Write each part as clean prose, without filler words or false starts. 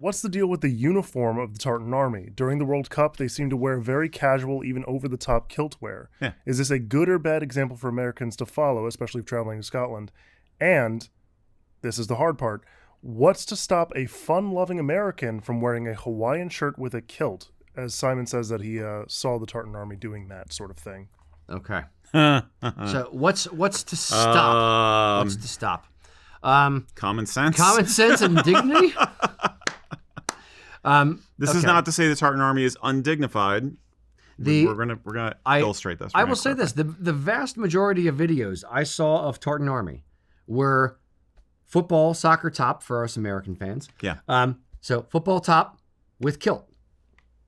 What's the deal with the uniform of the Tartan Army? During the World Cup, they seem to wear very casual, even over-the-top kilt wear. Yeah. Is this a good or bad example for Americans to follow, especially if traveling to Scotland? And, this is the hard part, what's to stop a fun-loving American from wearing a Hawaiian shirt with a kilt? As Simon says that he saw the Tartan Army doing that sort of thing. Okay. So what's to stop? What's to stop? Common sense. Common sense and dignity? This is not to say the Tartan Army is undignified. We're gonna illustrate this. I will say this: the vast majority of videos I saw of Tartan Army were football, soccer top for us American fans. Yeah. So football top with kilt.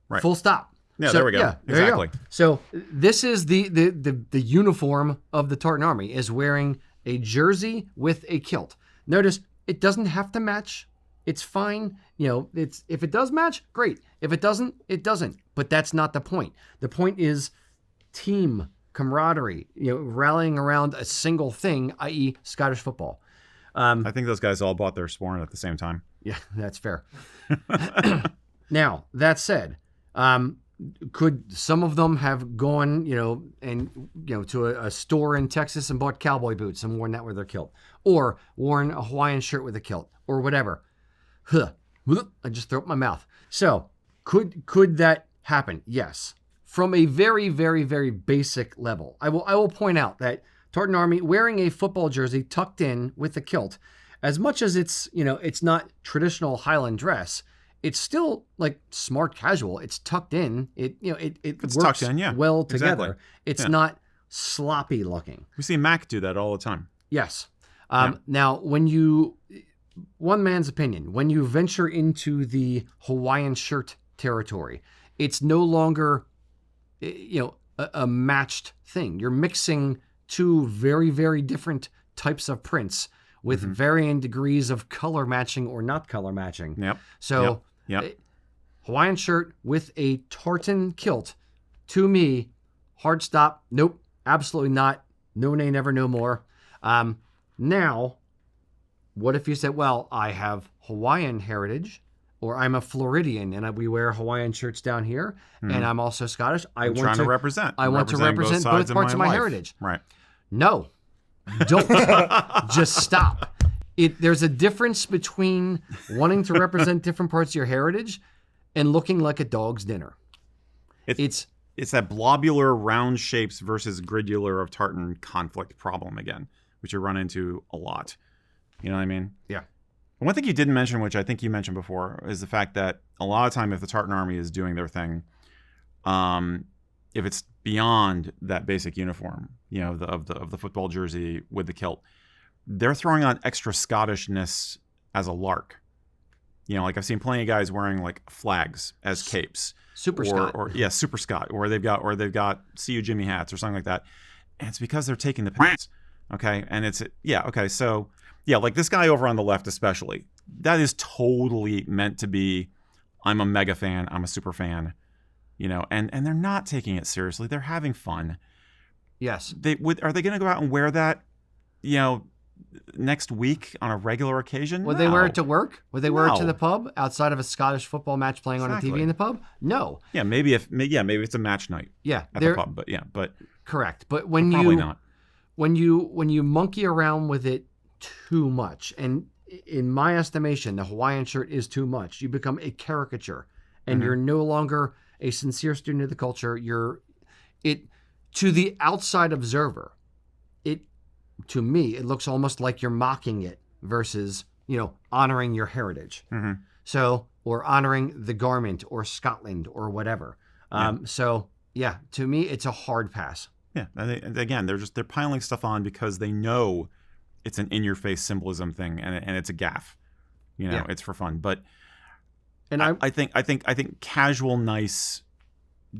Right. Full stop. Yeah, so, there we go. Yeah, there Exactly. You go. So this is the uniform of the Tartan Army is wearing a jersey with a kilt. Notice it doesn't have to match. It's fine. You know, if it does match, great. If it doesn't, it doesn't. But that's not the point. The point is team camaraderie, rallying around a single thing, i.e. Scottish football. I think those guys all bought their sporn at the same time. Yeah, that's fair. Now, that said, could some of them have gone, to a store in Texas and bought cowboy boots and worn that with their kilt, or worn a Hawaiian shirt with a kilt, or whatever? I just threw up my mouth. So, could that happen? Yes, from a very, very, very basic level. I will point out that Tartan Army wearing a football jersey tucked in with a kilt, as much as it's not traditional Highland dress. It's still like smart casual. It's tucked in. It's works tucked in, yeah. well together. Exactly. It's not sloppy looking. We see Mac do that all the time. Yes. Now, one man's opinion, when you venture into the Hawaiian shirt territory, it's no longer, a matched thing. You're mixing two very, very different types of prints with varying degrees of color matching or not color matching. Yep. So, Hawaiian shirt with a tartan kilt, to me, hard stop. Nope, absolutely not. No nay, never, no more. Now, what if you said, well, I have Hawaiian heritage, or I'm a Floridian and we wear Hawaiian shirts down here, and I'm also Scottish. I'm trying to represent. I want to represent both parts of my heritage. Right. No, don't. Just stop. There's a difference between wanting to represent different parts of your heritage and looking like a dog's dinner. It's that blobular round shapes versus gridular of tartan conflict problem again, which you run into a lot. You know what I mean? Yeah. One thing you didn't mention, which I think you mentioned before, is the fact that a lot of time if the Tartan Army is doing their thing, if it's beyond that basic uniform, of the football jersey with the kilt, they're throwing on extra Scottishness as a lark. Like I've seen plenty of guys wearing like flags as capes. Super Scot. Super Scot. Or they've got See You Jimmy hats or something like that. And it's because they're taking the piss. Okay. And so like this guy over on the left especially, that is totally meant to be, I'm a mega fan, I'm a super fan, and they're not taking it seriously. They're having fun. Yes. Are they going to go out and wear that, next week on a regular occasion? Would they wear it to work? Would they wear it to the pub outside of a Scottish football match playing on a TV in the pub? No. Yeah, maybe it's a match night. Yeah, at the pub, but correct. But when probably not. When you monkey around with it too much, and in my estimation, the Hawaiian shirt is too much. You become a caricature, and you're no longer a sincere student of the culture. To the outside observer, to me, it looks almost like you're mocking it versus, honoring your heritage. So, or honoring the garment or Scotland or whatever. So, to me, it's a hard pass. Yeah. And again, they're piling stuff on because they know it's an in-your-face symbolism thing, and it's a gaffe. It's for fun. But I think casual, nice,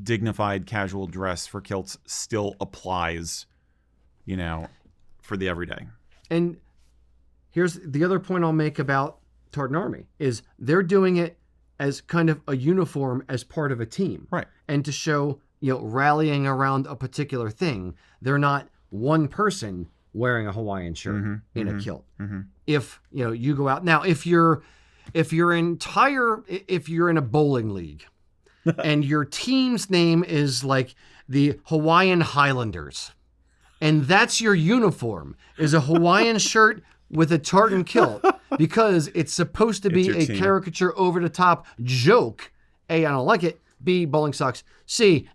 dignified casual dress for kilts still applies, for the everyday. And here's the other point I'll make about Tartan Army is they're doing it as kind of a uniform as part of a team. Right. And to show, rallying around a particular thing. They're not one person wearing a Hawaiian shirt in a kilt. If, you go out. Now, if you're if you're in a bowling league and your team's name is like the Hawaiian Highlanders, and that's your uniform, is a Hawaiian shirt with a tartan kilt, because it's supposed to be a team. caricature over the top joke. A, I don't like it. B, bowling sucks. C,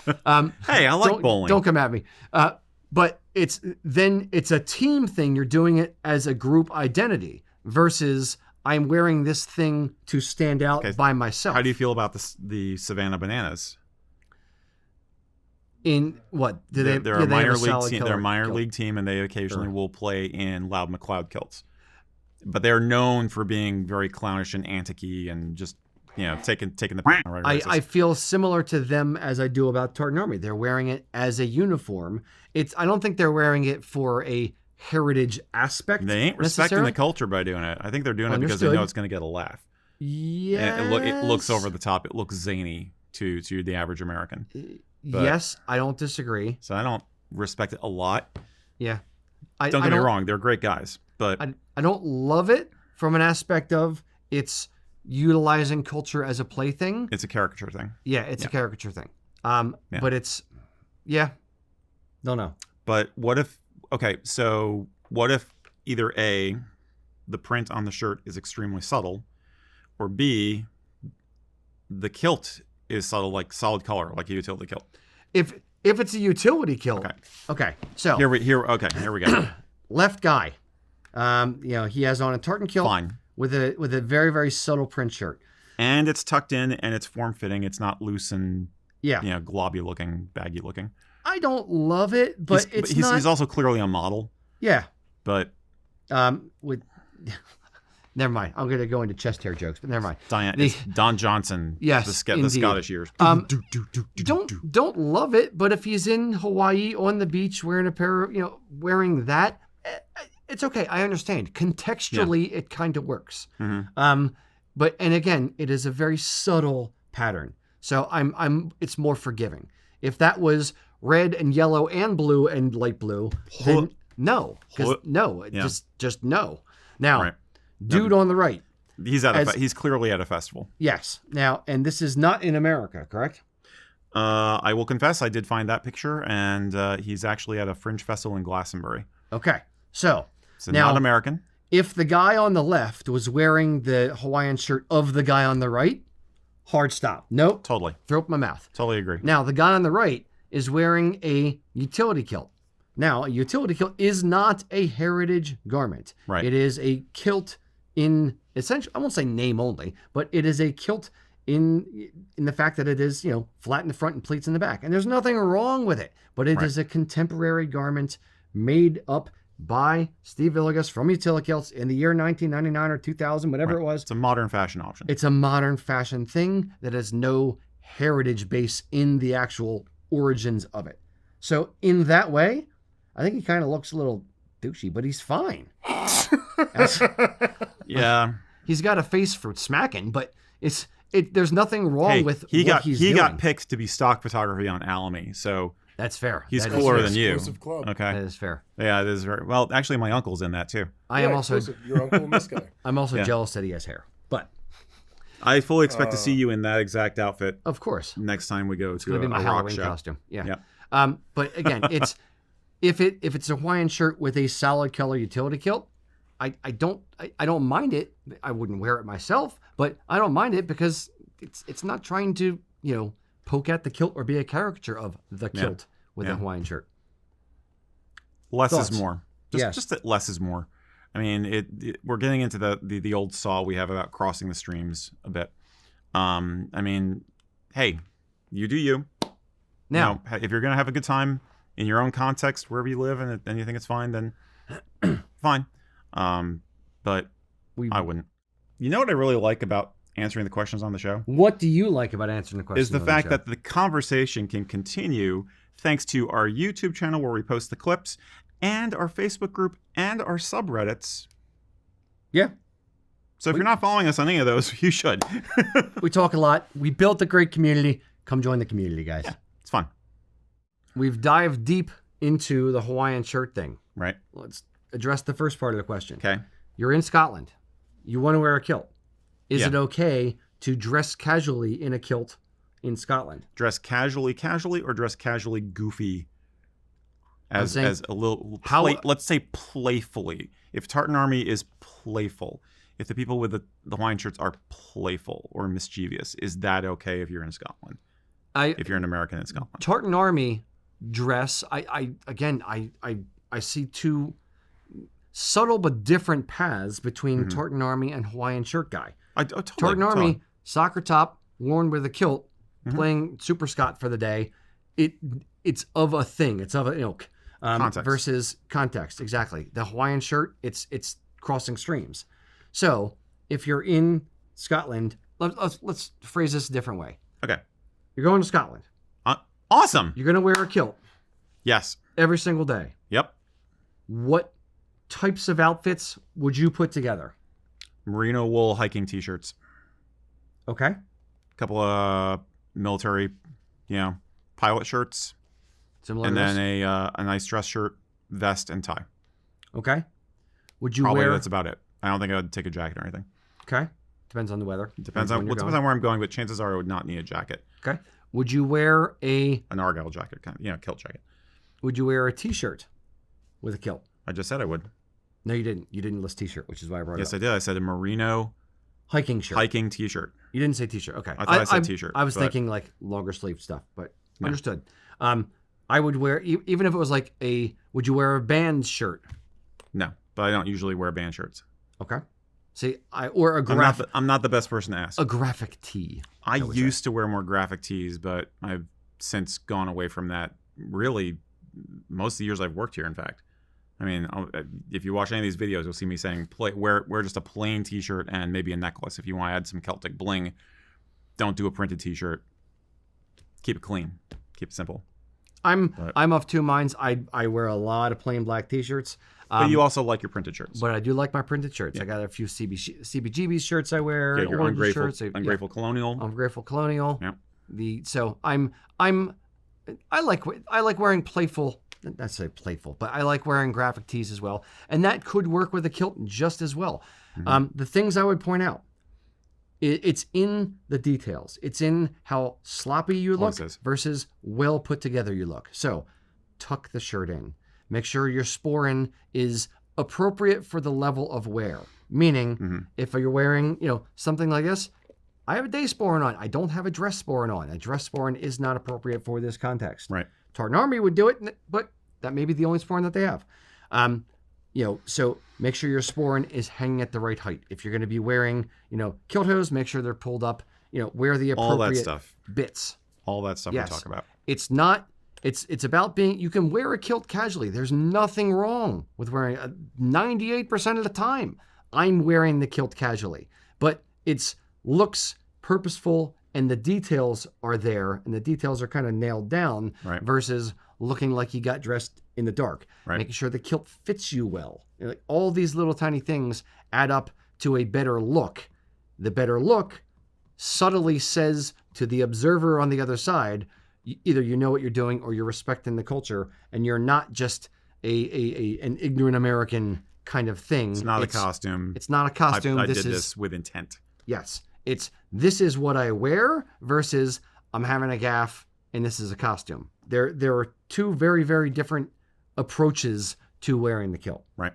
Hey, I like bowling. Don't come at me. But it's a team thing. You're doing it as a group identity versus I'm wearing this thing to stand out by myself. How do you feel about the Savannah Bananas? In what? They're a minor league team. They're a minor league team, and they occasionally will play in Loud McLeod kilts. But they're known for being very clownish and antic-y and just, taking the right. I feel similar to them as I do about Tartan Army. They're wearing it as a uniform. I don't think they're wearing it for a heritage aspect. They ain't respecting the culture by doing it. I think they're doing it because they know it's going to get a laugh. Yeah. It looks over the top. It looks zany to the average American. But, yes, I don't disagree. So I don't respect it a lot. Yeah. Don't get me wrong. They're great guys. But I don't love it from an aspect of it's utilizing culture as a plaything. It's a caricature thing. Yeah, it's a caricature thing. But it's, don't know. But what if either A, the print on the shirt is extremely subtle, or B, the kilt is subtle, like solid color, like a utility kilt. If it's a utility kilt, okay. So here we go. Left guy, he has on a tartan kilt. Fine. With a very, very subtle print shirt. And it's tucked in and it's form fitting. It's not loose and globby looking, baggy looking. I don't love it, but he's also clearly a model. Yeah. But never mind. I'm gonna go into chest hair jokes, but never mind. It's Don Johnson. Yes, the Scottish years. Don't love it, but if he's in Hawaii on the beach wearing a pair of, wearing that, it's okay. I understand. Contextually, it kind of works. Mm-hmm. But again, it is a very subtle pattern. So it's more forgiving. If that was red and yellow and blue and light blue, then no. Just no. Now, dude on the right. He's clearly at a festival. Yes. Now, and this is not in America, correct? I will confess, I did find that picture, and he's actually at a fringe festival in Glastonbury. Okay. So now, not American. If the guy on the left was wearing the Hawaiian shirt of the guy on the right, hard stop. Nope. Totally. Throw up my mouth. Totally agree. Now, the guy on the right is wearing a utility kilt. Now, a utility kilt is not a heritage garment. Right. It is a kilt in essentially, I won't say name only, but it is a kilt in the fact that it is, flat in the front and pleats in the back. And there's nothing wrong with it, but it is a contemporary garment made up by Steve Villegas from Utility Kilts in the year 1999 or 2000, whatever it was. It's a modern fashion option. It's a modern fashion thing that has no heritage base in the actual origins of it. So in that way, I think he kind of looks a little douchey, but he's fine. Yeah. He's got a face for smacking, but there's nothing wrong with he what he's doing. He got picked to be stock photography on Alamy, so that's fair. He's cooler than you. Club. Okay. That is fair. Yeah, it is very well. Actually, my uncle's in that too. I am also your uncle and this guy. I'm also jealous that he has hair, but I fully expect to see you in that exact outfit. Of course. Next time we go to a rock Halloween show. Costume. Yeah. But again, it's if it's a Hawaiian shirt with a solid color utility kilt, I don't mind it. I wouldn't wear it myself, but I don't mind it because it's not trying to poke at the kilt or be a caricature of the kilt with a Hawaiian shirt. Less Thoughts? is more. Just that less is more. I mean, we're getting into the old saw we have about crossing the streams a bit. I mean, hey, you do you. Now, if you're gonna have a good time in your own context wherever you live and you think it's fine, then fine. But I wouldn't. You know what I really like about answering the questions on the show? What do you like about answering the questions? Is the fact that the conversation can continue thanks to our YouTube channel where we post the clips, and our Facebook group, and our subreddits. Yeah. So if you're not following us on any of those, you should. We talk a lot. We built a great community. Come join the community, guys. Yeah, it's fun. We've dived deep into the Hawaiian shirt thing. Right. Let's address the first part of the question. Okay. You're in Scotland. you want to wear a kilt. Is Yeah. it okay to dress casually in a kilt in Scotland? Dress casually, or dress casually goofy I'm saying, as a little, how- let's say playfully. If Tartan Army is playful, if the people with the Hawaiian shirts are playful or mischievous, is that okay if you're in Scotland? If you're an American in Scotland? Tartan Army dress, I see two subtle but different paths between Tartan Army and Hawaiian shirt guy. Totally, Tartan Army, soccer top, worn with a kilt, playing Super Scott for the day. It's of a thing. It's of an ilk. Context. Versus context, exactly. The Hawaiian shirt, it's crossing streams. So if you're in Scotland, let's phrase this a different way. Okay. You're going to Scotland. Awesome. You're going to wear a kilt Yes. every single day. Yep. What types of outfits would you put together? Merino wool hiking t-shirts. Okay. A couple of military, pilot shirts. Similar And to then this? a nice dress shirt, vest, and tie. Okay. Would you Probably wear... that's about it. I don't think I would take a jacket or anything. Okay. Depends on the weather. Depends on where I'm going, but chances are I would not need a jacket. Okay. Would you wear an Argyle jacket, kilt jacket. Would you wear a t-shirt with a kilt? I just said I would. No, you didn't. You didn't list t-shirt, which is why I brought it Yes, up. I did. I said a merino Hiking shirt. hiking t-shirt. You didn't say t-shirt. Okay. I thought I said t-shirt, I was but- thinking like longer sleeve stuff, but No. understood. I would wear, even if it was like would you wear a band shirt? No, but I don't usually wear band shirts. Okay. See, or a I'm not the best person to ask. a graphic tee. I would say. used to wear more graphic tees, but I've since gone away from that. Really, most of the years I've worked here, in fact. I mean, if you watch any of these videos, you'll see me saying, wear just a plain t-shirt and maybe a necklace. If you want to add some Celtic bling, don't do a printed t-shirt. Keep it clean. Keep it simple. I'm of two minds. I wear a lot of plain black t-shirts. But you also like your printed shirts. But I do like my printed shirts. I got a few CBGB shirts I wear. Yeah, your orange ungrateful, shirts. ungrateful colonial. Ungrateful Colonial. Yeah. So I like wearing playful. Not say playful, but I like wearing graphic tees as well, and that could work with a kilt just as well. The things I would point out, it's in the details. It's in how sloppy you look versus well put together you look. So tuck the shirt in. Make sure your sporran is appropriate for the level of wear. Meaning, if you're wearing, something like this, I have a day sporran on. I don't have a dress sporran on. A dress sporran is not appropriate for this context. Right. Tartan Army would do it, but that may be the only sporran that they have. So make sure your sporran is hanging at the right height. If you're going to be wearing, kilt hose, make sure they're pulled up. Wear the appropriate all that stuff. bits. All that stuff Yes. we talk about. It's not. It's about being. You can wear a kilt casually. There's nothing wrong with wearing. 98% of the time, I'm wearing the kilt casually, but it's looks purposeful and the details are there, and the details are kind of nailed down. Right. Versus looking like you got dressed in the dark. Right. Making sure the kilt fits you well. Like all these little tiny things add up to a better look. The better look subtly says to the observer on the other side, either you know what you're doing or you're respecting the culture, and you're not just an ignorant American kind of thing. It's not a costume. It's not a costume. I did this with intent. Yes. This is what I wear versus I'm having a gaff and this is a costume. There are two very, very different approaches to wearing the kilt. Right.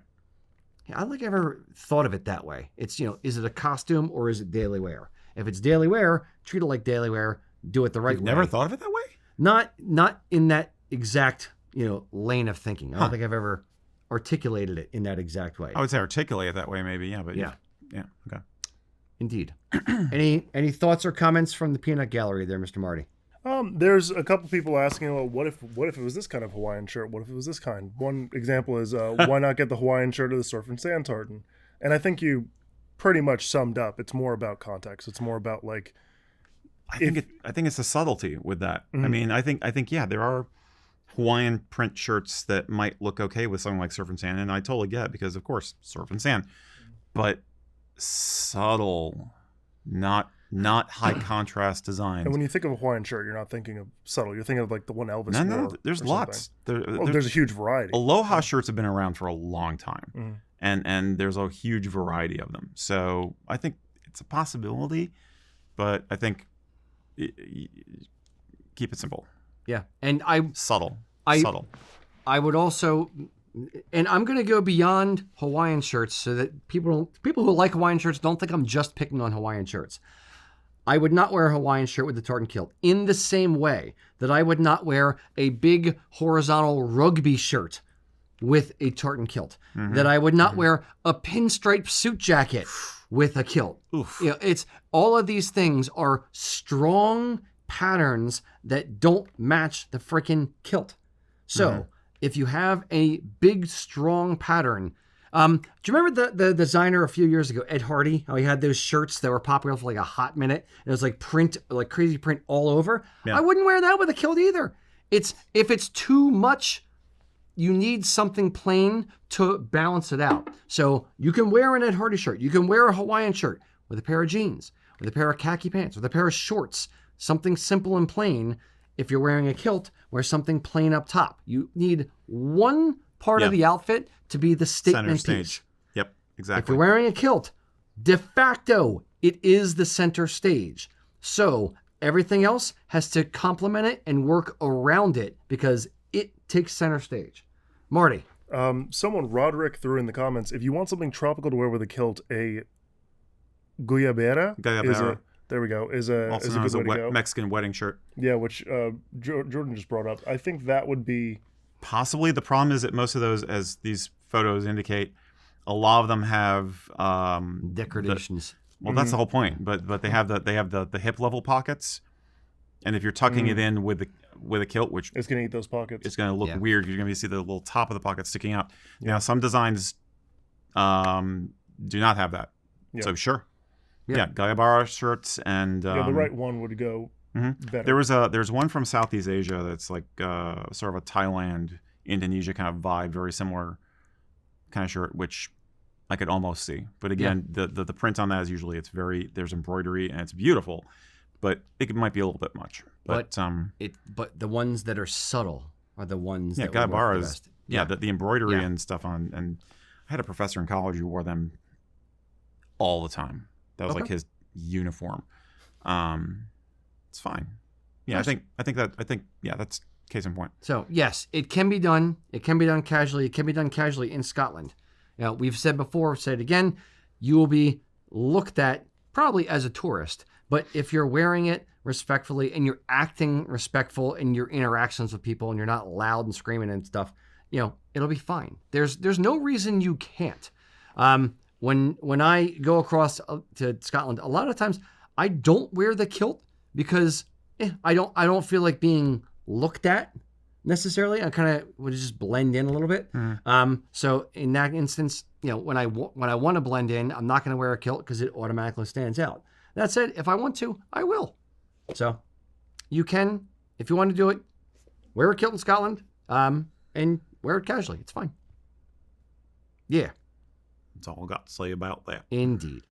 I don't think I ever thought of it that way. It's, is it a costume or is it daily wear? If it's daily wear, treat it like daily wear. Do it the right way. Never thought of it that way? Not in that exact, lane of thinking. I don't think I've ever articulated it in that exact way. I would say articulate it that way, maybe. Yeah, but Yeah. Yeah. Okay. Indeed. Any thoughts or comments from the peanut gallery there, Mr. Marty? There's a couple people asking, well, what if it was this kind of Hawaiian shirt? What if it was this kind? One example is, why not get the Hawaiian shirt or the surf and sand tartan? And I think you pretty much summed up. It's more about context. It's more about like. I think it's a subtlety with that. I mean, I think yeah, there are Hawaiian print shirts that might look okay with something like surf and sand, and I totally get it because of course surf and sand, but subtle, not high contrast designs. And when you think of a Hawaiian shirt, you're not thinking of subtle. You're thinking of like the one Elvis wore. No, there's lots. There's a huge variety. Aloha shirts have been around for a long time. and there's a huge variety of them. So I think it's a possibility, but I think keep it simple. Yeah, and Subtle. I would also, and I'm going to go beyond Hawaiian shirts so that people who like Hawaiian shirts don't think I'm just picking on Hawaiian shirts. I would not wear a Hawaiian shirt with the tartan kilt in the same way that I would not wear a big horizontal rugby shirt with a tartan kilt. That I would not wear a pinstripe suit jacket with a kilt. Oof. You know, it's all of these things are strong patterns that don't match the freaking kilt. So if you have a big, strong pattern, do you remember the designer a few years ago, Ed Hardy, how he had those shirts that were popular for like a hot minute? It was like print, like crazy print all over. Yeah. I wouldn't wear that with a kilt either. If it's too much, you need something plain to balance it out. So you can wear an Ed Hardy shirt. You can wear a Hawaiian shirt with a pair of jeans, with a pair of khaki pants, with a pair of shorts, something simple and plain. If you're wearing a kilt, wear something plain up top. You need one part of the outfit to be the statement Center piece. stage. Yep, If exactly. you're wearing a kilt, de facto, it is the center stage. So everything else has to complement it and work around it because it takes center stage. Marty. Someone, Roderick, threw in the comments, if you want something tropical to wear with a kilt, a guayabera. There we go. Is a Also is a known good as a way to go. Mexican wedding shirt. Yeah, which Jordan just brought up. I think that would be Possibly. The problem is that most of those, as these photos indicate, a lot of them have Decorations. that's the whole point. But they have the hip level pockets, and if you're tucking it in with a kilt, which it's gonna eat those pockets. it's going to look Yeah. weird. You're going to see the little top of the pocket sticking out. Now, some designs do not have that. Yeah. So sure, Yeah. Gayabara shirts and Yeah, the right one would go better. there's one from Southeast Asia that's like sort of a Thailand, Indonesia kind of vibe, very similar kind of shirt, which I could almost see. But again, the print on that is usually there's embroidery and it's beautiful, but it might be a little bit much. But But the ones that are subtle are the ones that would work Gayabara the is best. the embroidery Yeah. and stuff on, and I had a professor in college who wore them all the time. That was like his uniform. It's fine. Yeah, Nice. I think that's case in point. So yes, it can be done. It can be done casually. It can be done casually in Scotland. Now we've said before, said again, you will be looked at probably as a tourist. But if you're wearing it respectfully and you're acting respectful in your interactions with people and you're not loud and screaming and stuff, it'll be fine. There's no reason you can't. When I go across to Scotland, a lot of times I don't wear the kilt because I don't feel like being looked at necessarily. I kind of would just blend in a little bit. So in that instance, when I want to blend in, I'm not going to wear a kilt because it automatically stands out. That said, if I want to, I will. So you can, if you want to do it, wear a kilt in Scotland and wear it casually. It's fine. Yeah. That's all I got to say about that. Indeed.